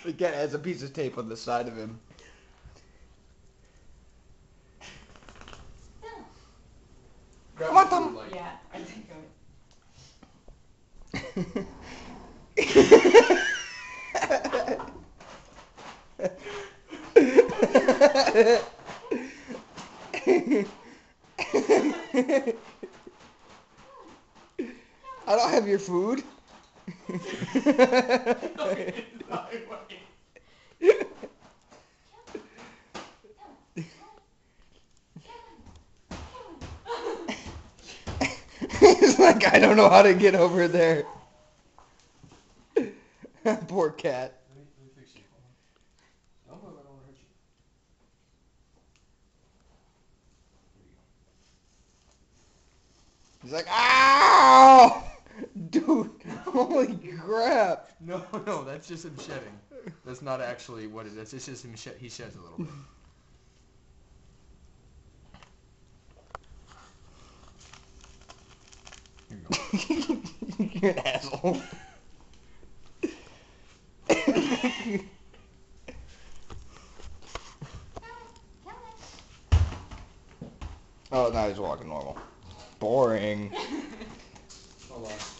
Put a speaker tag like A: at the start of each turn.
A: The cat has a piece of tape on the side of him.
B: Grab
A: What
B: the
A: the-
B: food, like.
C: Yeah, I think
A: I don't have your food. He's like, I don't know how to get over there. Poor cat.
B: Let me fix you. Hold on. Don't move, I don't want to hurt you. There you go.
A: He's like, ow! Dude, holy crap.
B: No, that's just him shedding. That's not actually what it is. It's just him he sheds a little bit. Here you go.
A: You're an asshole. Oh, now he's walking normal. Boring.
B: Hold on.